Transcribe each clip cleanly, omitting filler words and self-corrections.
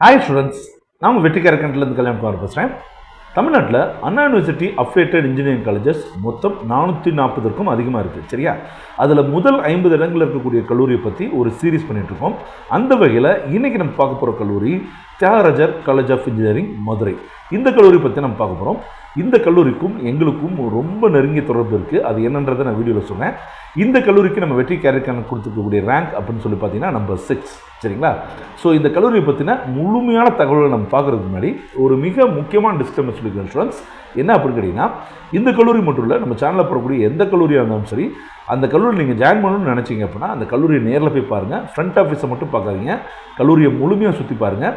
Hi students, நாம் வெற்றிக்கார கண்டிலேருந்து கல்யாணம் பேசுகிறேன். தமிழ்நாட்டில் அண்ணா யூனிவர்சிட்டி அஃபிலியேட்டட் இன்ஜினியரிங் காலேஜஸ் மொத்தம் 440க்கும் அதிகமாக இருக்குது. சரியா? அதில் முதல் 50 இடங்களில் இருக்கக்கூடிய கல்லூரியை பற்றி ஒரு சீரீஸ் பண்ணிகிட்ருக்கோம். அந்த வகையில் இன்றைக்கி நம்ம பார்க்க போகிற கல்லூரி Thiagarajar college of engineering Madurai. இந்த கல்லூரி பற்றி நம்ம பார்க்க போகிறோம். இந்த கல்லூரிக்கும் எங்களுக்கும் ரொம்ப நெருங்கிய தொடர்பு இருக்குது. அது என்னன்றதை நான் வீடியோவில் சொன்னேன். இந்த கல்லூரிக்கு நம்ம வெற்றி கேரக்டர் கொடுத்துருக்கக்கூடிய ரேங்க் அப்படின்னு சொல்லி பார்த்தீங்கன்னா நம்பர் 6. சரிங்களா? ஸோ இந்த கல்லூரியை பற்றின முழுமையான தகவல்களை நம்ம பார்க்குறதுக்கு முன்னாடி ஒரு மிக முக்கியமான டிஸ்க்ளைமர் சொல்லிக்கிறேன் ஸ்டூடெண்ட்ஸ். என்ன அப்படின்னு கேட்டிங்கன்னா, இந்த கல்லூரி மட்டும் இல்லை, நம்ம சேனலில் போடக்கூடிய எந்த கல்லூரியாக இருந்தாலும் சரி, அந்த கல்லூரி நீங்கள் ஜாயின் பண்ணணும்னு நினச்சிங்க அப்படின்னா அந்த கல்லூரியை நேரில் போய் பாருங்கள். ஃப்ரண்ட் ஆஃபீஸை மட்டும் பார்க்காதீங்க, கல்லூரியை முழுமையாக சுற்றி பாருங்கள்.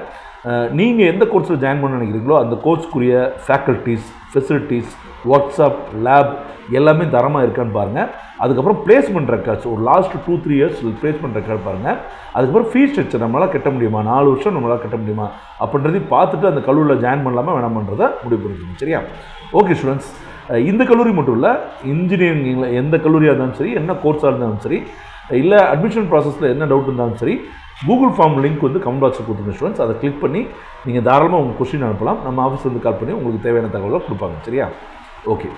நீங்கள் எந்த கோர்ஸில் ஜாயின் பண்ண நினைக்கிறீங்களோ அந்த கோர்ஸ்க்குரிய ஃபேக்கல்ட்டிஸ், ஃபெசிலிட்டிஸ், வாட்ஸ்அப், லேப் எல்லாமே தரமாக இருக்கான்னு பாருங்கள். அதுக்கப்புறம் பிளேஸ்மெண்ட் ரெக்கார்ட்ஸ், ஒரு லாஸ்ட் 2-3 இயர்ஸ் பிளேஸ்மெண்ட் ரெக்கார்ட் பாருங்கள். அதுக்கப்புறம் ஃபீஸ் ஸ்ட்ரக்சர் நம்மளால் கட்ட முடியுமா, 4 வருஷம் நம்மளால் கட்ட முடியுமா அப்படின்றதையும் பார்த்துட்டு அந்த கல்லூரியில் ஜாயின் பண்ணலாமா வேணாமன்றதை முடிவு பண்ணிக்கணும். சரியா? ஓகே ஸ்டூடெண்ட்ஸ், இந்த கல்லூரி மட்டும் இல்லை, இன்ஜினியரிங்கில் எந்த கல்லூரியாக இருந்தாலும் சரி, என்ன கோர்ஸாக இருந்தாலும் சரி, இல்லை அட்மிஷன் ப்ராசஸில் என்ன டவுட் இருந்தாலும் சரி, கூகுள் ஃபார்ம் லிங்க் கமெண்ட் பாக்ஸில் கொடுத்துருங்க ஸ்டூடெண்ட்ஸ். அதை கிளிக் பண்ணி நீங்கள் தாராளமாக உங்கள் கொஸ்டின் அனுப்பலாம். நம்ம ஆஃபீஸ்லேருந்து கால் பண்ணி உங்களுக்கு தேவையான தகவலை கொடுப்பாங்க. சரியா? Okay.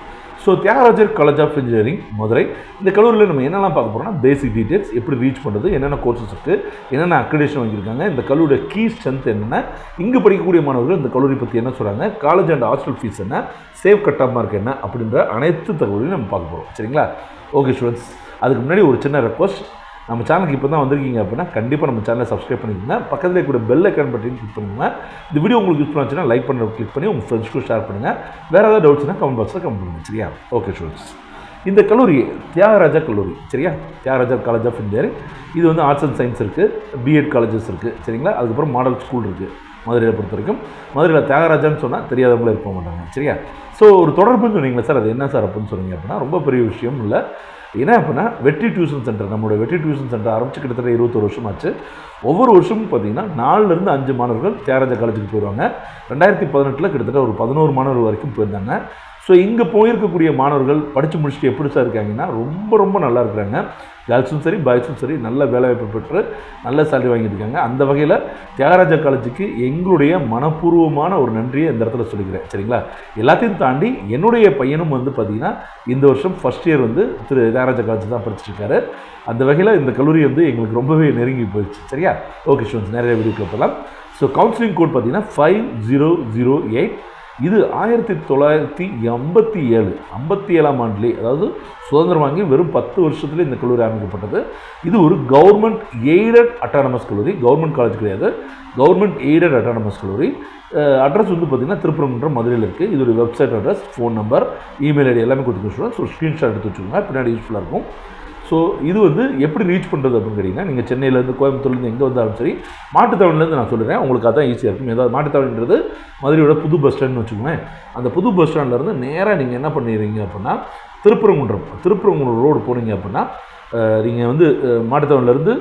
So Thiagarajar college of engineering Madurai, இந்த கல்லூரியில் நம்ம என்னெல்லாம் பார்க்க போகிறோம்னா, பேசிக் டீட்டெயில்ஸ், எப்படி ரீச் பண்ணுறது, என்னென்ன கோர்சஸ் இருக்குது, என்னென்ன அக்ரிடேஷன் வாங்கியிருக்காங்க, இந்த கல்லூரியோட கீ ஸ்ட்ரென்த் என்னென்ன, இங்கே படிக்கக்கூடிய மாணவர்கள் இந்த கல்லூரி பற்றி என்ன சொல்கிறாங்க, காலேஜ் அண்ட் ஹாஸ்டல் ஃபீஸ் என்ன, சேவ் கட் ஆஃப் மார்க் என்ன அப்படின்ற அனைத்து தகவலையும் நம்ம பார்க்க போகிறோம். சரிங்களா? ஓகே ஸ்டூடெண்ட்ஸ், அதுக்கு முன்னாடி ஒரு சின்ன ரெக்வஸ்ட். நம்ம சேனலுக்கு இப்போ தான் வந்திருக்கீங்க அப்படின்னா கண்டிப்பாக நம்ம சேனலை சப்ஸ்கிரைப் பண்ணிக்கோங்க. பக்கத்தில் கூட பெல் ஐக்கான் பட்டன் கிளிக் பண்ணுங்க. இந்த வீடியோ உங்களுக்கு யூஸ் பண்ணுச்சுன்னா லைக் பண்ண கிளிக் பண்ணி உங்கள் ஃப்ரெண்ட்ஸ்க்கும் ஷேர் பண்ணுங்கள். வேறு ஏதாவது டவுட்ஸ்னால் கமெண்ட் பாக்ஸில் கமெண்ட் பண்ணுங்கள். சரியா? ஓகே ஸ்டூடெண்ட்ஸ், இந்த கல்லூரி தியாகராஜா கல்லூரி. சரியா? Thiagaraja college of engineering. இது ஆர்ட்ஸ் அண்ட் சயின்ஸ் இருக்குது, பிஎட் காலேஜஸ் இருக்குது. சரிங்களா? அதுக்கப்புறம் மாடல் ஸ்கூல் இருக்குது மதுரையில் பொறுத்த வரைக்கும். மதுரையில் தியாகராஜான்னு சொன்னால் தெரியாதவங்களே இருக்க மாட்டாங்க. சரியா? ஸோ ஒரு தொடர்புன்னு சொன்னீங்களா சார், அது என்ன சார் அப்படின்னு சொன்னீங்க அப்படின்னா ரொம்ப பெரிய விஷயம் இல்லை. என்ன அப்படின்னா, வெற்றி டியூஷன் சென்டர், நம்மளோட வெற்றி டியூஷன் சென்டர் ஆரம்பித்து கிட்டத்தட்ட 21 வருஷம் ஆச்சு. ஒவ்வொரு வருஷமும் பார்த்தீங்கன்னா 4லேருந்து 5 மாணவர்கள் தியாகராஜா காலேஜுக்கு போயிடுவாங்க. 2018 கிட்டத்தட்ட ஒரு 11 மாணவர்கள் வரைக்கும் போயிருந்தாங்க. ஸோ இங்கே போயிருக்கக்கூடிய மாணவர்கள் படித்து முடிச்சுட்டு எப்படி சார் இருக்காங்கன்னா ரொம்ப நல்லா இருக்கிறாங்க. கேர்ள்ஸும் சரி பாய்ஸும் சரி நல்ல வேலைவாய்ப்பு பெற்று நல்ல சேலரி வாங்கியிருக்காங்க. அந்த வகையில் தியாகராஜா காலேஜுக்கு எங்களுடைய மனப்பூர்வமான ஒரு நன்றியை இந்த இடத்துல சொல்லிக்கிறேன். சரிங்களா? எல்லாத்தையும் தாண்டி என்னுடைய பையனும் பார்த்திங்கன்னா இந்த வருஷம் ஃபஸ்ட் இயர் திரு தியாகராஜா காலேஜ் தான் படிச்சிருக்காரு. அந்த வகையில் இந்த கல்லூரி எங்களுக்கு ரொம்பவே நெருங்கி போயிடுச்சு. சரியா? ஓகே ஸ்டூடெண்ட்ஸ், நிறைய வீடியோக்கள் போகலாம். ஸோ கவுன்சிலிங் கோட் பார்த்தீங்கன்னா 5008. இது 1987ஆம் ஆண்டுலேயே, அதாவது சுதந்திரம் வாங்கி வெறும் 10 வருஷத்துலேயே இந்த கல்லூரி ஆரம்பிக்கப்பட்டது. இது ஒரு கவர்மெண்ட் எய்டட் அட்டானமஸ் கல்லூரி, கவர்மெண்ட் காலேஜ் கிடையாது, கவர்மெண்ட் எய்டட் அட்டானமஸ் கல்லூரி. அட்ரஸ் பார்த்திங்கன்னா திருப்பரங்குன்றம் மதுரையில் இருக்குது. இதோட website address, phone number, email ID எல்லாமே கொடுத்துருக்கோம். ஸோ ஸ்க்ரீன்ஷாட் எடுத்து வச்சுக்கோங்க, பின்னாடி யூஸ்ஃபுல்லாக இருக்கும். ஸோ இது எப்படி ரீச் பண்ணுறது அப்படின்னு கேட்டிங்கன்னா, நீங்கள் சென்னையிலேருந்து கோயம்புத்தூர்லேருந்து எங்கே வந்தாலும் சரி, மாட்டுத்தாவணிலேருந்து நான் சொல்லுறேன், உங்களுக்கு அதான் ஈஸியாக இருக்கும். ஏதாவது மாட்டுத்தாவணின்றது மதுரையோட புது பஸ் ஸ்டாண்ட்னு வச்சுக்கோங்களேன். அந்த புது பஸ் ஸ்டாண்ட்லேருந்து நேராக நீங்கள் என்ன பண்ணிடுறீங்க அப்படின்னா, திருப்பரங்குன்றம் ரோடு போனீங்க அப்படின்னா நீங்கள் மாட்டுத்தாவணிலேருந்து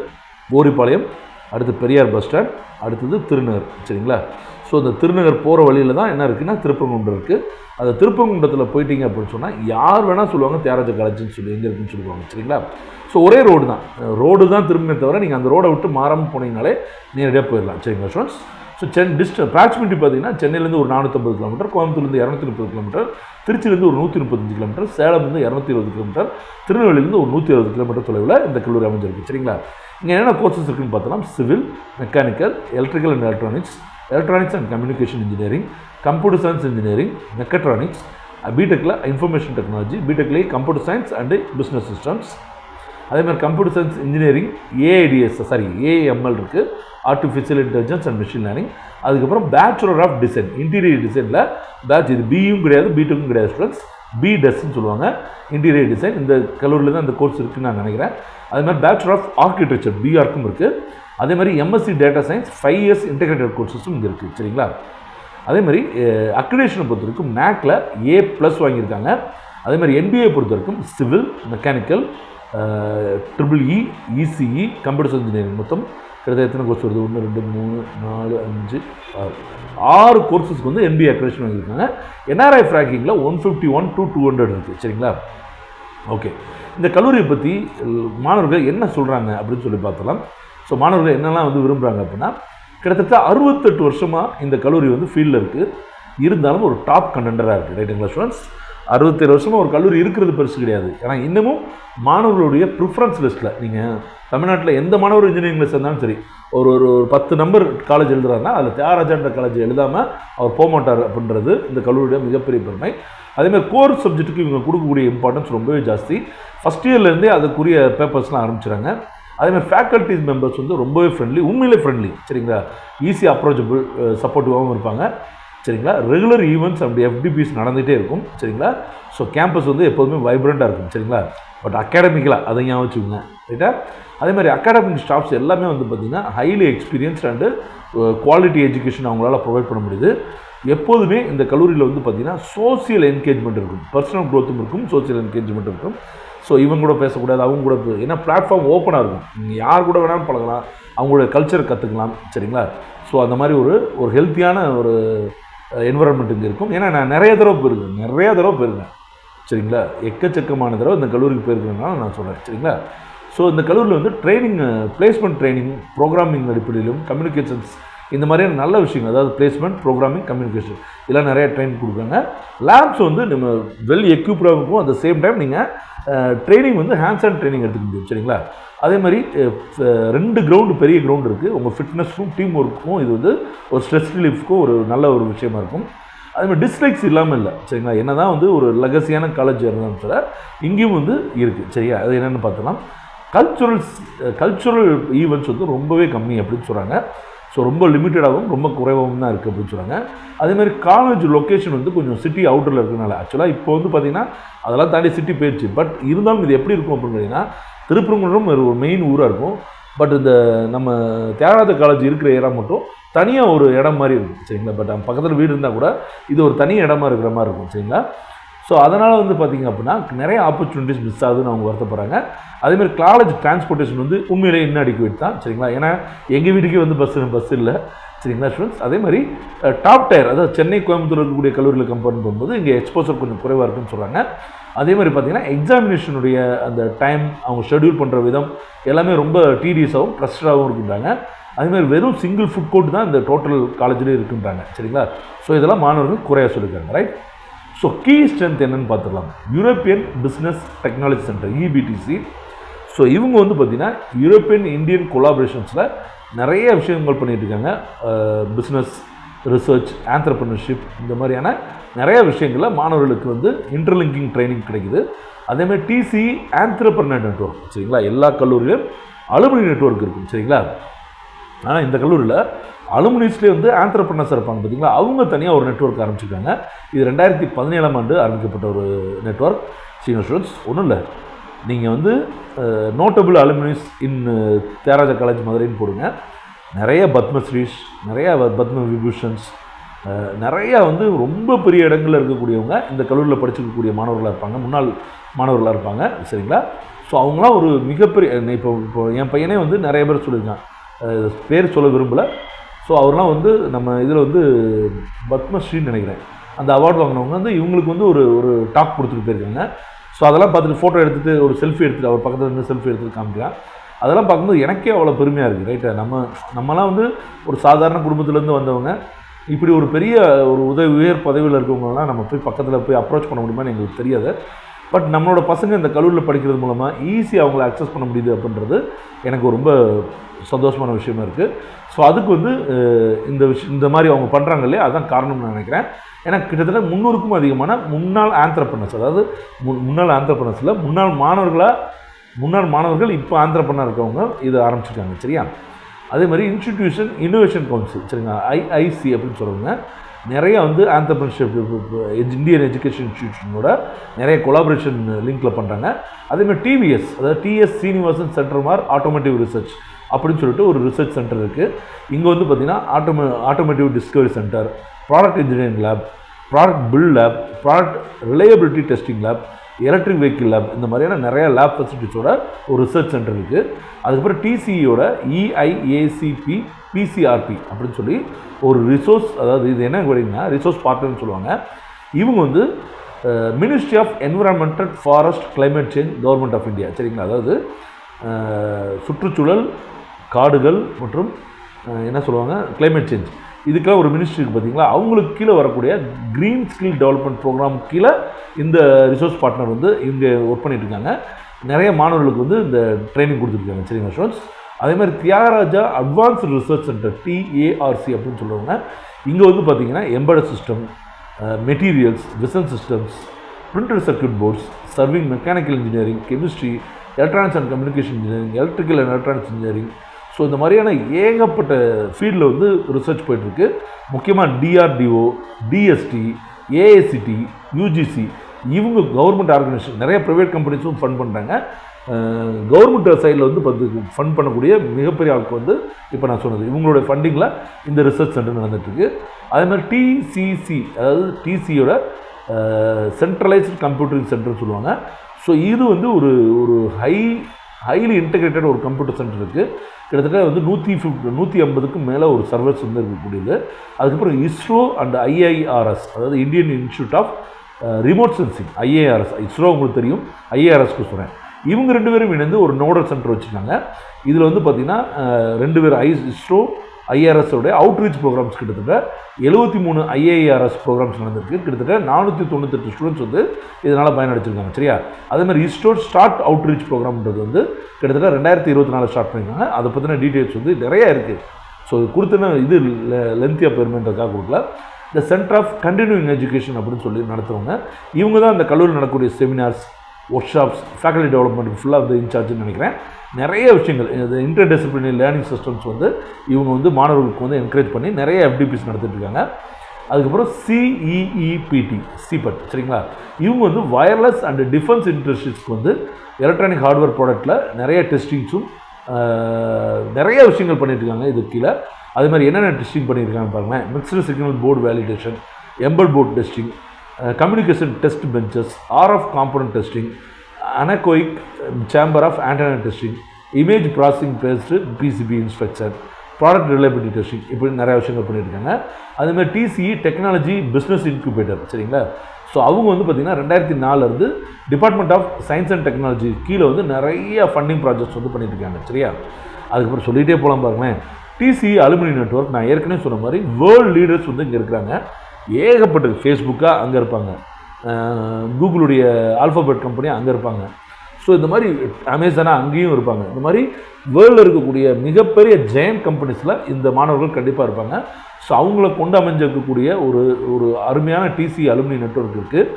கோரிப்பாளையம், அடுத்து பெரியார் பஸ் ஸ்டாண்ட், அடுத்தது திருநகர். சரிங்களா? ஸோ இந்த திருநகர் போகிற வழியில் தான் என்ன இருக்குன்னா திருப்பரங்குன்றம் இருக்குது. அந்த திருப்பரங்குன்றத்தில் போயிட்டீங்க அப்படின்னு சொன்னால் யார் வேணால் சொல்லுவாங்க தியாகராஜா காலேஜ்னு சொல்லி, எங்கே இருக்குன்னு சொல்லுவாங்க. சரிங்களா? ஸோ ஒரே ரோடு தான் திரும்பினே தவிர நீங்கள் அந்த ரோடை விட்டு மாறாமல் போனீங்கனாலே நேரடியாக போயிடலாம். சரிங்களா ஸ்டூடெண்ட்ஸ்? ஸோ ப்ராக்சிமிட்டி பார்த்தீங்கன்னா சென்னையிலேருந்து ஒரு 450 கிலோமீட்டர், கோயம்புத்தூர்லேருந்து 230 கிலோமீட்டர், திருச்சியிலேருந்து ஒரு 135 கிலோமீட்டர், சேலம்லேருந்து 220 கிலோமீட்டர், திருநெல்வேலியிலேருந்து ஒரு 120 கிலோமீட்டர் தொலைவில் இந்த கல்லூரி அமைஞ்சிருக்கு. சரிங்களா? இங்கே என்னென்ன கோர்சஸ் இருக்குன்னு பார்த்தோம்னா, civil, mechanical, electrical and electronics and communication engineering, computer science engineering, mechatronics, பிடெக்கில் இன்ஃபர்மேஷன் டெக்னாலஜி, பிடெக்லேயே computer science and business systems, அதேமாதிரி கம்ப்யூட்டர் சயின்ஸ் இன்ஜினியரிங் ஏஎம்எல் இருக்குது, artificial intelligence and machine learning. அதுக்கப்புறம் பேச்சுலர் ஆஃப் டிசைன், இன்டீரியர் டிசைனில் batch, இது பியும் கிடையாது பிடெக்கும் கிடையாது ஸ்டூடெண்ட்ஸ், பிடெஸ்ன்னு சொல்லுவாங்க, இன்டீரியர் டிசைன். இந்த கல்லூரியில் தான் இந்த கோர்ஸ் இருக்குதுன்னு நான் நினைக்கிறேன். அதேமாதிரி பேச்சுலர் ஆஃப் ஆர்கிடெக்சர் பிஆர்க்கும் இருக்குது. அதே மாதிரி MSc data science 5 years integrated கோர்சஸும் இங்கே இருக்குது. சரிங்களா? அதே மாதிரி அக்ரிடேஷனை பொறுத்த வரைக்கும் NACல A+ வாங்கியிருக்காங்க. அதே மாதிரி NBA பொறுத்த வரைக்கும் civil, mechanical, EEE, ECE, computer engineering மொத்தம் கிட்டத்தட்ட எத்தனை கோர்ஸ் வருது? 1 2 3 4 5 6 கோர்சஸ்க்கு NBA அக்ரிடேஷன் வாங்கியிருக்காங்க. NRI ஃப்ராங்கிங்கில் 151 to 200 இருக்குது. சரிங்களா? ஓகே, இந்த கல்லூரியை பற்றி மாணவர்கள் என்ன சொல்கிறாங்க அப்படின்னு சொல்லி பார்த்தலாம். ஸோ மாணவர்கள் என்னெல்லாம் விரும்புகிறாங்க அப்படின்னா, கிட்டத்தட்ட 68 வருஷமாக இந்த கல்லூரி வந்து ஃபீல்டில் இருக்குது. இருந்தாலும் ஒரு டாப் கண்டெண்டராக இருக்குது. ரைட்டுங்களா ஸ்டூடெண்ட்ஸ்? 67 வருஷமாக ஒரு கல்லூரி இருக்கிறது பெருசு கிடையாது. ஏன்னா இன்னமும் மாணவர்களுடைய ப்ரிஃபரன்ஸ் லிஸ்ட்டில் நீங்கள் தமிழ்நாட்டில் எந்த மாணவர் இன்ஜினியரிங்கில் சேர்ந்தாலும் சரி, ஒரு 10 நம்பர் காலேஜ் எழுதுறாருன்னா அதில் தியாகராஜன்ற காலேஜ் எழுதாமல் அவர் போக மாட்டார் அப்படின்றது இந்த கல்லூரியுடைய மிகப்பெரிய பெருமை. அதேமாதிரி கோர் சப்ஜெக்ட்டுக்கு இவங்க கொடுக்கக்கூடிய இம்பார்ட்டன்ஸ் ரொம்பவே ஜாஸ்தி. ஃபஸ்ட் இயர்லேருந்தே அதுக்குரிய பேப்பர்ஸ்லாம் ஆரம்பிச்சுறாங்க. அதேமாதிரி ஃபேக்கல்ட்டிஸ் மெம்பர்ஸ் வந்து ரொம்பவே ஃப்ரெண்ட்லி, உண்மையிலே ஃப்ரெண்ட்லி, சரிங்களா? ஈஸி அப்ரோச்சபிள், சப்போர்ட்டிவாகவும் இருப்பாங்க, சரிங்களா? ரெகுலர் ஈவெண்ட்ஸ் அப்படி எஃப்டிபிஸ் நடந்துகிட்டே இருக்கும், சரிங்களா? ஸோ கேம்பஸ் வந்து எப்போதுமே வைப்ரண்ட்டாக இருக்கும், சரிங்களா? பட் அகாடமிக்கலாக அதை ஞாபகம் வச்சுக்கோங்க, ரைட்டா? அதே மாதிரி அகாடமிக் ஸ்டாஃப்ஸ் எல்லாமே வந்து பார்த்திங்கன்னா highly experienced and quality education அவங்களால ப்ரொவைட் பண்ண முடியுது. எப்போதுமே இந்த கல்லூரியில் வந்து பார்த்திங்கன்னா சோசியல் என்கேஜ்மெண்ட் இருக்கும், பர்சனல் க்ரோத்தும் இருக்கும், சோசியல் என்கேஜ்மெண்ட் இருக்கும். ஸோ இவங்க கூட பேசக்கூடாது, அவங்க கூட ஏன்னா பிளாட்ஃபார்ம் ஓப்பனாக இருக்கும், நீங்கள் யார் கூட வேணாலும் பழகலாம், அவங்களோட கல்ச்சர் கற்றுக்கலாம், சரிங்களா? ஸோ அந்த மாதிரி ஒரு ஹெல்த்தியான ஒரு என்வரன்மெண்ட் இங்கே இருக்கும். ஏன்னா நான் நிறைய தடவை போயிருக்கேன், சரிங்களா? எக்கச்சக்கமான தடவை இந்த கல்லூரிக்கு போயிருக்கிறதுனால நான் சொல்கிறேன், சரிங்களா? ஸோ இந்த கல்லூரியில் வந்து ட்ரைனிங், பிளேஸ்மெண்ட் ட்ரைனிங், ப்ரோக்ராமிங் அடிப்படையிலும் கம்யூனிகேஷன்ஸ், இந்த மாதிரியான நல்ல விஷயங்கள், அதாவது பிளேஸ்மெண்ட், ப்ரோக்ராமிங், கம்யூனிகேஷன், இதெல்லாம் நிறைய ட்ரைனிங் கொடுக்குறாங்க. லேப்ஸ் வந்து நம்ம வெல் எக்யூப்டாக இருக்கும். அட் த சேம் டைம் நீங்கள் ட்ரைனிங் வந்து ஹேண்ட்ஸ் ஆன் ட்ரைனிங் எடுத்துக்க முடியும், சரிங்களா? அதே மாதிரி 2 கிரவுண்டு, பெரிய கிரவுண்டு இருக்குது. உங்கள் ஃபிட்னஸ்க்கும் டீம் ஒர்க்குக்கும் இது வந்து ஒரு ஸ்ட்ரெஸ் ரிலீஃப்க்கும் ஒரு நல்ல ஒரு விஷயமா இருக்கும். அதேமாதிரி டிஸ்லைக்ஸ் இல்லாமல் இல்லை, சரிங்களா? என்ன தான் வந்து ஒரு லெகசியான காலேஜ் இருந்தாலும் கூட இங்கேயும் வந்து இருக்குது, சரியா? அது என்னென்னு பார்த்தலாம். கல்ச்சுரல் ஈவெண்ட்ஸ் வந்து ரொம்பவே கம்மி அப்படின்னு சொல்கிறாங்க. ஸோ ரொம்ப லிமிட்டடாகவும் ரொம்ப குறைவாகவும் தான் இருக்குது அப்படின்னு சொல்கிறாங்க. அதேமாதிரி காலேஜ் லொக்கேஷன் வந்து கொஞ்சம் சிட்டி அவுட்டரில் இருக்கிறதுனால, ஆக்சுவலாக இப்போ வந்து பார்த்திங்கன்னா அதெல்லாம் தாண்டி சிட்டி போயிடுச்சு. பட் இருந்தாலும் இது எப்படி இருக்கும் அப்படின்னு பார்த்தீங்கன்னா, திருப்பரங்குன்றம் ஒரு மெயின் ஊராக இருக்கும். பட் இந்த நம்ம தியாகராஜ காலேஜ் இருக்கிற இடம் மட்டும் தனியாக ஒரு இடம் மாதிரி இருக்கும், சரிங்களா? பட் பக்கத்தில் வீடு இருந்தால் கூட இது ஒரு தனி இடமா இருக்கிற மாதிரி இருக்கும், சரிங்களா? ஸோ அதனால் வந்து பார்த்திங்க அப்படின்னா நிறைய ஆப்பர்ச்சுனிட்டிஸ் மிஸ் ஆகுதுன்னு அவங்க வருத்தப்படுறாங்க. அதேமாதிரி காலேஜ் டிரான்ஸ்போர்ட்டேஷன் வந்து உண்மையிலே இன்அடிக்குவேட் தான், சரிங்களா? ஏன்னா எங்கள் வீட்டுக்கே வந்து பஸ் இல்லை, சரிங்களா ஸ்டூடெண்ட்ஸ்? அதே மாதிரி டாப் டயர், அதாவது சென்னை, கோயம்புத்தூர் இருக்கக்கூடிய கல்லூரியில் கம்பேர் பண்ணும்போது இங்கே எக்ஸ்போசர் கொஞ்சம் குறைவாக இருக்குன்னு சொல்கிறாங்க. அதே மாதிரி பார்த்திங்கன்னா எக்ஸாமினேஷனுடைய அந்த டைம், அவங்க ஷெடியூல் பண்ணுற விதம் எல்லாமே ரொம்ப டீடியஸாகவும் ப்ரெஷராகவும் இருக்குன்றாங்க. அதேமாதிரி வெறும் சிங்கிள் ஃபுட் கோர்ட் தான் இந்த டோட்டல் காலேஜ்லேயே இருக்குன்றாங்க, சரிங்களா? ஸோ இதெல்லாம் மாணவர்கள் குறையாக சொல்லியிருக்காங்க, ரைட்? ஸோ கீ ஸ்ட்ரென்த் என்னென்னு பார்த்துடலாம். European business technology centre, EBTC. So இவங்க வந்து பார்த்திங்கன்னா யூரோப்பியன் இந்தியன் கொலாபரேஷன்ஸில் நிறைய விஷயங்கள் பண்ணிகிட்டு இருக்காங்க. பிஸ்னஸ், ரிசர்ச், ஆண்டர்பிரினர்ஷிப், இந்த மாதிரியான நிறைய விஷயங்களில் மாணவர்களுக்கு வந்து இன்டர்லிங்கிங் ட்ரைனிங் கிடைக்குது. அதேமாதிரி TCE ஆண்டர்பிரினர் நெட்வொர்க், சரிங்களா? எல்லா கல்லூரியிலும் அலுமினி நெட்வொர்க் இருக்கும், சரிங்களா? ஆனால் இந்த கல்லூரியில் அலுமினிஸ்லேயே வந்து ஆண்டர்பிரினர்ஸ் இருப்பாங்க, பார்த்தீங்களா? அவங்க தனியாக ஒரு நெட்வொர்க் ஆரம்பிச்சிருக்காங்க. இது 2017ஆம் ஆண்டு ஆரம்பிக்கப்பட்ட ஒரு நெட்வொர்க். சீனியர் ஸ்டூடெண்ட்ஸ் ஒன்றும் இல்லை, நீங்கள் வந்து நோட்டபிள் அலுமினிஸ் இன் தியாகராஜ காலேஜ் மதுரைன்னு போடுங்க. நிறைய பத்மஸ்ரீஸ், நிறைய பத்ம விபூஷன்ஸ், நிறையா வந்து ரொம்ப பெரிய இடங்களில் இருக்கக்கூடியவங்க இந்த கல்லூரியில் படிச்சிருக்கக்கூடிய மாணவர்களாக இருப்பாங்க, முன்னாள் மாணவர்களாக இருப்பாங்க, சரிங்களா? ஸோ அவங்களாம் ஒரு மிகப்பெரிய, இப்போ என் பையனே வந்து நிறைய பேர் சொல்லியிருக்கான், பேர் சொல்ல விரும்பலை. ஸோ அவர்லாம் வந்து நம்ம இதில் வந்து பத்மஸ்ரீன்னு நினைக்கிறேன், அந்த அவார்டு வாங்கினவங்க வந்து இவங்களுக்கு வந்து ஒரு டாக் கொடுத்துட்டு போயிருக்காங்க. ஸோ அதெல்லாம் பார்த்துட்டு ஃபோட்டோ எடுத்துகிட்டு ஒரு செல்ஃபி எடுத்துகிட்டு அவர் பக்கத்தில் இருந்து செல்ஃபி எடுத்துகிட்டு காமிக்கிறான். அதெல்லாம் பார்க்கும்போது எனக்கே அவ்வளோ பெருமையாக இருக்குது, ரைட்டா? நம்மலாம் வந்து ஒரு சாதாரண குடும்பத்துலேருந்து வந்தவங்க, இப்படி ஒரு பெரிய ஒரு உயர் பதவியில் இருக்கவங்கலாம் நம்ம போய் பக்கத்தில் போய் அப்ரோச் பண்ண முடியுமான்னு எங்களுக்கு தெரியாது. பட் நம்மளோட பசங்க இந்த கல்லூரியில் படிக்கிறது மூலமாக ஈஸியாக அவங்கள அக்சஸ் பண்ண முடியுது அப்படின்றது எனக்கு ரொம்ப சந்தோஷமான விஷயமா இருக்குது. ஸோ அதுக்கு வந்து இந்த மாதிரி அவங்க பண்ணுறாங்க இல்லையா, அதுதான் காரணம்னு நான் நினைக்கிறேன். ஏன்னா கிட்டத்தட்ட 300க்கும் அதிகமான முன்னாள் ஆண்டர்பிரினர்ஸ், அதாவது முன்னாள் ஆண்டர்பிரினர்ஸில் முன்னாள் மாணவர்கள் இப்போ ஆண்டர்பிரினர் இருக்கவங்க இதை ஆரம்பிச்சிருக்காங்க, சரியா? அதே மாதிரி இன்ஸ்டிடியூஷன் இன்னோவேஷன் கவுன்சில், சரிங்களா? IIC அப்படின்னு சொல்லுவாங்க. நிறைய வந்து ஆண்டர்பிரினர்ஷிப் இந்தியன் எஜுகேஷன் இன்ஸ்டிடியூஷனோட நிறைய கொலாபரேஷன் லிங்கில் பண்ணுறாங்க. அதேமாதிரி TVS, அதாவது TS Srinivasan centre for automotive research அப்படின்னு சொல்லிட்டு ஒரு ரிசர்ச் சென்டர் இருக்குது. இங்கே வந்து பார்த்திங்கன்னா automotive discovery centre, product engineering lab, product build lab, product reliability testing lab, electric vehicle lab, இந்த மாதிரியான நிறைய லேப் ஃபெசிலிட்டிஸோட ஒரு ரிசர்ச் சென்டர் இருக்குது. அதுக்கப்புறம் TCEயோட EIACP PCRP அப்படின்னு சொல்லி ஒரு ரிசோர்ஸ், அதாவது இது என்ன கேட்டிங்கன்னா ரிசோர்ஸ் பார்ட்னர்னு சொல்லுவாங்க. இவங்க வந்து ministry of environmental, forest, climate change, government of India, சரிங்களா? அதாவது சுற்றுச்சூழல், காடுகள் மற்றும் என்ன சொல்லுவாங்க கிளைமேட் சேஞ்ச், இதுக்கெல்லாம் ஒரு மினிஸ்ட்ரி இருக்குது பார்த்தீங்களா, அவங்களுக்கு கீழே வரக்கூடிய க்ரீன் ஸ்கில் டெவலப்மெண்ட் ப்ரோக்ராம் கீழே இந்த ரிசோர்ஸ் பார்ட்னர் வந்து இங்கே ஒர்க் பண்ணிட்டு இருக்காங்க. நிறைய மாணவர்களுக்கு வந்து இந்த ட்ரைனிங் கொடுத்துருக்காங்க. சரிங்களா ஸ்டூடெண்ட்ஸ்? அதே மாதிரி Thiagaraja advanced research centre TARC அப்படின்னு சொல்லுவாங்க. இங்கே வந்து பார்த்தீங்கன்னா embedded system, materials, vision systems, printed circuit boards, serving mechanical engineering, chemistry, electronics and communication engineering, electrical and electronics engineering, so இந்த மாதிரியான ஏகப்பட்ட ஃபீல்டில் வந்து ரிசர்ச் போயிட்டுருக்கு. முக்கியமாக DRDO, DST, AICT, UGC இவங்க கவர்மெண்ட் ஆர்கனைசேஷன், நிறைய ப்ரைவேட் கம்பெனிஸும் ஃபண்ட் பண்ணுறாங்க. கவர்மெண்ட் சைடில் வந்து ஃபண்ட் பண்ணக்கூடிய மிகப்பெரிய ஆளுக்கு வந்து இப்போ நான் சொன்னது இவங்களுடைய ஃபண்டிங்கில் இந்த ரிசர்ச் சென்டர் நடந்துகிட்ருக்கு. அதே மாதிரி TCC, அதாவது TCயோட சென்ட்ரலைஸ்டு கம்ப்யூட்டரிங் சென்டர்னு சொல்லுவாங்க. ஸோ இது வந்து ஒரு ஹைலி இன்டெகிரேட்டட் ஒரு கம்ப்யூட்டர் சென்டர் இருக்குது. கிட்டத்தட்ட வந்து 150க்கும் மேலே ஒரு சர்வர்ஸ் வந்து இருக்கக்கூடியது. அதுக்கப்புறம் ISRO அண்ட் IIRS, அதாவது Indian institute of remote sensing, IIRS, ISRO உங்களுக்கு தெரியும், IIRSக்கு சொல்கிறேன். இவங்க 2 பேரும் இணைந்து ஒரு நோடல் சென்டர் வச்சுருக்காங்க. இதில் வந்து பார்த்திங்கன்னா 2 பேர் ISRO IIRSோடைய அவுட்ரீச் ப்ரோக்ராம்ஸ் கிட்டத்தட்ட 73 IIRS ப்ரோக்ராம்ஸ் நடந்திருக்கு. கிட்டத்தட்ட 498 ஸ்டூடெண்ட்ஸ் வந்து இதனால் பயனடைச்சிருக்காங்க. சரியா? அதே மாதிரி ISRO ஸ்டார்ட் அவுட்ரீச் ப்ரோக்ராம்ன்றது வந்து கிட்டத்தட்ட 2024 ஸ்டார்ட் பண்ணியிருக்காங்க. அதை பற்றின டீட்டெயில்ஸ் வந்து நிறையா இருக்குது. ஸோ கொடுத்தன இது லென்த்தியாக பெருமைன்றதுக்காக கொடுக்கல. இந்த சென்டர் ஆஃப் கண்டினியூயிங் எஜுகேஷன் அப்படின்னு சொல்லி நடத்துகிறவங்க இவங்க தான் இந்த கல்லூரியில் நடக்கக்கூடிய seminars, work shops, faculty development ஃபுல்லாக வந்து இன்சார்ஜ்னு நினைக்கிறேன். நிறைய விஷயங்கள் இந்த இன்டர்டிசிப்ளினரி லேர்னிங் சிஸ்டம்ஸ் வந்து இவங்க வந்து மாணவர்களுக்கு வந்து என்கரேஜ் பண்ணி நிறைய FDPs நடத்திட்டு இருக்காங்க. அதுக்கப்புறம் CEPT, சரிங்களா? இவங்க வந்து வயர்லெஸ் அண்ட் டிஃபென்ஸ் இண்டஸ்ட்ரீஸ்க்கு வந்து எலக்ட்ரானிக் ஹார்ட்வேர் ப்ராடக்ட்டில் நிறைய டெஸ்டிங்ஸும் நிறைய விஷயங்கள் பண்ணிட்டு இருக்காங்க. இது கீழே அதே மாதிரி என்னென்ன டெஸ்டிங் பண்ணியிருக்காங்க பாருங்களேன். Mixed signal board validation, embed board testing, communication test benches, RF component testing, anechoic chamber of antenna testing, image processing based PCB inspection, product reliability testing, இப்படி நிறைய விஷயங்கள் பண்ணியிருக்காங்க. அதேமாதிரி TCE டெக்னாலஜி பிஸ்னஸ் இன்குபேட்டர், சரிங்களா? So அவங்க வந்து பார்த்திங்கன்னா 2004 department of science and technology கீழே வந்து நிறைய ஃபண்டிங் ப்ராஜெக்ட்ஸ் வந்து பண்ணியிருக்காங்க. சரியா? அதுக்கப்புறம் சொல்லிகிட்டே போகலாம் பாருங்களேன். TCE அலுமினி நெட்வொர்க், நான் ஏற்கனவே சொன்ன மாதிரி வேர்ல்டு லீடர்ஸ் வந்து இங்கே இருக்கிறாங்க. ஏகப்பட்டது. ஃபேஸ்புக்காக அங்கே இருப்பாங்க, கூகுளுடைய ஆல்ஃபாபெட் கம்பெனி அங்கே இருப்பாங்க. ஸோ இந்த மாதிரி அமேசானாக அங்கேயும் இருப்பாங்க. இந்த மாதிரி வேர்ல்டில் இருக்கக்கூடிய மிகப்பெரிய ஜெயண்ட் கம்பெனிஸில் இந்த மாணவர்கள் கண்டிப்பாக இருப்பாங்க. ஸோ அவங்கள கொண்டு அமைஞ்சிருக்கக்கூடிய ஒரு அருமையான TCE அலுமினி நெட்வொர்க் இருக்குது.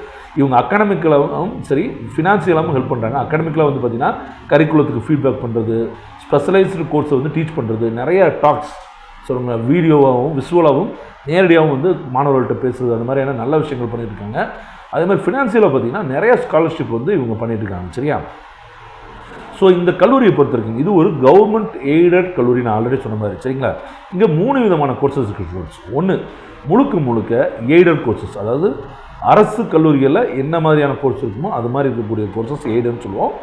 இவங்க அகாடமிக்கலாகவும் சரி ஃபினான்சியலாகவும் ஹெல்ப் பண்ணுறாங்க. அகாடமிக்கலாக வந்து பார்த்திங்கன்னா கரிக்குலத்துக்கு ஃபீட்பேக் பண்ணுறது, ஸ்பெஷலைஸ்டு கோர்ஸை வந்து டீச் பண்ணுறது, நிறைய டாக்ஸ் சொல்லுங்க வீடியோவாகவும் விசுவலாகவும் நேரடியாகவும் வந்து மாணவர்கள்ட்ட பேசுறது, அந்த மாதிரியான நல்ல விஷயங்கள் பண்ணியிருக்காங்க. அதே மாதிரி ஃபினான்சியலாக பார்த்திங்கன்னா நிறைய ஸ்காலர்ஷிப் வந்து இவங்க பண்ணியிருக்காங்க. சரியா? ஸோ இந்த கல்லூரியை பொறுத்த வரைக்கும் இது ஒரு கவர்மெண்ட் எய்டட் கல்லூரி, நான் ஆல்ரெடி சொன்ன மாதிரி. சரிங்களா? இங்கே 3 விதமான கோர்சஸ் இருக்குது ஸ்டூடெண்ட்ஸ். ஒன்று முழுக்க எய்டட் கோர்சஸ், அதாவது அரசு கல்லூரிகளில் என்ன மாதிரியான கோர்ஸ் இருக்குமோ அது மாதிரி இருக்கக்கூடிய கோர்சஸ் எய்டுன்னு சொல்லுவோம்.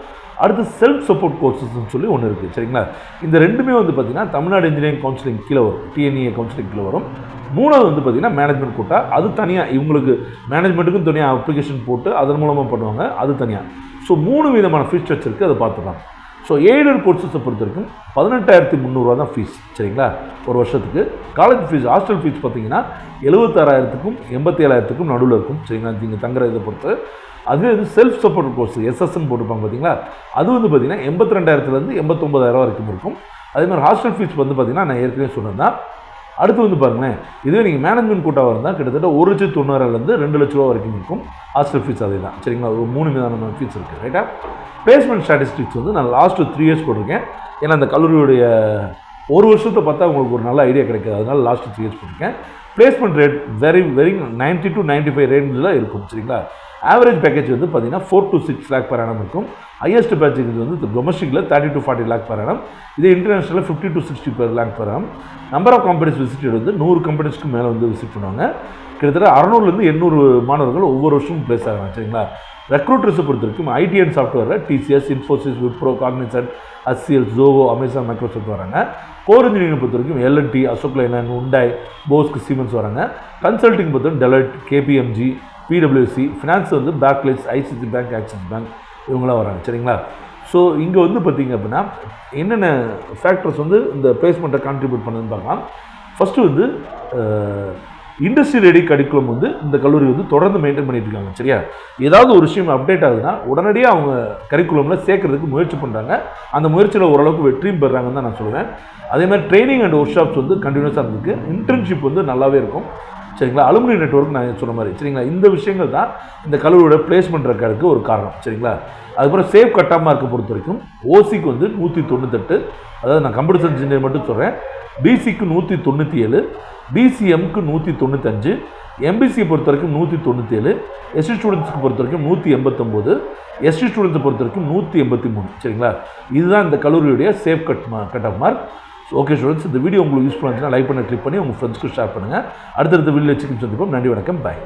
அடுத்து செல்ஃப் சப்போர்ட் கோர்சஸ்ன்னு சொல்லி ஒன்று இருக்குது. சரிங்களா? இந்த ரெண்டுமே வந்து பார்த்திங்கன்னா தமிழ்நாடு இன்ஜினியரிங் கவுன்சிலிங் கீழே வரும், TNEA கவுன்சிலிங் கீழே வரும். மூணாவது வந்து பார்த்திங்கன்னா மேனேஜ்மெண்ட் கோட்டா, அது தனியாக இவங்களுக்கு மேனேஜ்மெண்ட்டுக்கும் தனியாக அப்ளிகேஷன் போட்டு அதன் மூலமாக பண்ணுவாங்க, அது தனியாக. ஸோ 3 விதமான ஃபீஸ் ஸ்ட்ரக்சர் இருக்குது, அதை பார்த்துக்கலாம். ஸோ எய்டட் கோர்சஸை பொறுத்த வரைக்கும் 18,300 தான் ஃபீஸ். சரிங்களா? ஒரு வருஷத்துக்கு. காலேஜ் ஃபீஸ், ஹாஸ்டல் ஃபீஸ் பார்த்திங்கன்னா 76,000க்கும் 87,000க்கும் நடுவில் இருக்கும். சரிங்களா? நீங்கள் தங்குற இதை பொறுத்து. அது வந்து செல்ஃப் சப்போர்ட் கோர்ஸ் SSன்னு போட்டிருப்பாங்க பார்த்தீங்களா, அது வந்து பார்த்திங்கன்னா 82,000லேருந்து 89,000 வரைக்கும் இருக்கும். அதே மாதிரி ஹாஸ்டல் ஃபீஸ் வந்து பார்த்திங்கன்னா நான் ஏற்கனவே சொன்னது தான். அடுத்து வந்து பாருங்களேன், இதுவே நீங்கள் மேனேஜ்மெண்ட் கோட்டாவாக இருந்தால் கிட்டத்தட்ட 1,90,000லேருந்து 2 லட்ச ரூபா வரைக்கும் இருக்கும். ஹாஸ்டல் ஃபீஸ் அதே தான். சரிங்களா? ஒரு 3 விதமான ஃபீஸ் இருக்குது. ரைட்டா? பிளேஸ்மெண்ட் ஸ்டாட்டிஸ்டிக்ஸ் வந்து நான் லாஸ்ட்டு 3 இயர்ஸ் போட்டிருக்கேன். ஏன்னா அந்த கல்லூரியுடைய ஒரு வருஷத்தை பார்த்தா உங்களுக்கு ஒரு நல்ல ஐடியா கிடைக்காது, அதனால் லாஸ்ட்டு 3 இயர்ஸ் போட்டிருக்கேன். பிளேஸ்மெண்ட் ரேட் வெரி 90 to 95 ரேஞ்சில் இருக்கும். சரிங்களா? ஆவரேஜ் பேக்கேஜ் வந்து பார்த்தீங்கன்னா 4 to 6 lakh per annum இருக்கும். ஹையஸ்ட் பேக்கேஜ் வந்து டொமஸ்டிக்கில் 30 to 40 lakh per annum. இதே இன்டர்நேஷனலில் 50 to 60 lakh per annum. Number of companies visited வந்து 100 கம்பெனிஸ்க்கு மேலே வந்து விசிட் பண்ணுவாங்க. கிட்டத்தட்ட 600லேருந்து 800 மாணவர்கள் ஒவ்வொரு வருஷமும் பிளேஸ் ஆகிறாங்க. சரிங்களா? ரெக்ரூட்டர்ஸை பொறுத்த வரைக்கும் IT அண்ட் சாஃப்ட்வேரில் TCS, Infosys, Wipro, Cognizant, HCL, Zoho, Amazon, Microsoft வராங்க. கோர் இன்ஜினியரிங் பொறுத்த வரைக்கும் L&T, Ashok Leyland, Hyundai, Bosch, Siemens வராங்க. கன்சல்டிங் பொறுத்த வரைக்கும் டெலாய்ட், KPMG, PwC, ஃபினான்ஸ் வந்து Barclays, ICICI bank, Axis bank, இவங்களாம் வராங்க. சரிங்களா? ஸோ இங்கே வந்து பார்த்திங்க அப்படின்னா என்னென்ன ஃபேக்டர்ஸ் வந்து இந்த பிளேஸ்மெண்ட்டை கான்ட்ரிபியூட் பண்ணுதுன்னு பார்க்கலாம். ஃபஸ்ட்டு வந்து இண்டஸ்ட்ரி ரெடி கரிக்குலம் வந்து இந்த கல்லூரி வந்து தொடர்ந்து மெயின்டைன் பண்ணிட்டு இருக்காங்க. சரியா, ஏதாவது ஒரு விஷயம் அப்டேட் ஆகுதுன்னா உடனடியாக அவங்க கரிக்குலமில் சேர்க்கறதுக்கு முயற்சி பண்ணுறாங்க. அந்த முயற்சியில் ஓரளவுக்கு வெற்றியும் பெறாங்கன்னு தான் நான் சொல்லுவேன். அதே மாதிரி ட்ரைனிங் அண்ட் ஒர்க் ஷாப்ஸ் வந்து கண்டினியூஸாக இருந்திருக்கு. இன்டர்ன்ஷிப் வந்து நல்லாவே இருக்கும். சரிங்களா, அலுமினி நெட்வொர்க் நான் சொன்ன மாதிரி. சரிங்களா, இந்த விஷயங்கள் தான் இந்த கல்லூரியோட பிளேஸ்மெண்ட் ரெக்கார்டுக்கு ஒரு காரணம். சரிங்களா, அதுக்கப்புறம் சேஃப் கட்டாமல் இருக்க பொறுத்த வரைக்கும் ஓசிக்கு வந்து 198, அதாவது நான் கம்ப்யூட்டர் சயின்ஸ் இன்ஜினியர் மட்டும் சொல்கிறேன். பிசிக்கு 197, பிசிஎம்க்கு 195, எம்பிசியை பொறுத்த வரைக்கும் 197, எஸ்சி ஸ்டூடெண்ட்ஸுக்கு பொறுத்த வரைக்கும் 189, எஸ்சி ஸ்டூடெண்ட்ஸை பொறுத்த வரைக்கும் 183. சரிங்களா, இதுதான் இந்த கல்லூரியுடைய safe cut off mark. Okay students, இந்த வீடியோ உங்களுக்கு யூஸ்ஃபுல்லாக இருந்துச்சுன்னா லைக் பண்ணி கிளிக் பண்ணி உங்கள் ஃப்ரெண்ட்ஸ்க்கு ஷேர் பண்ணுங்கள். அடுத்தடுத்த வீடியோ சந்திப்போம். நன்றி, வணக்கம், பாய்.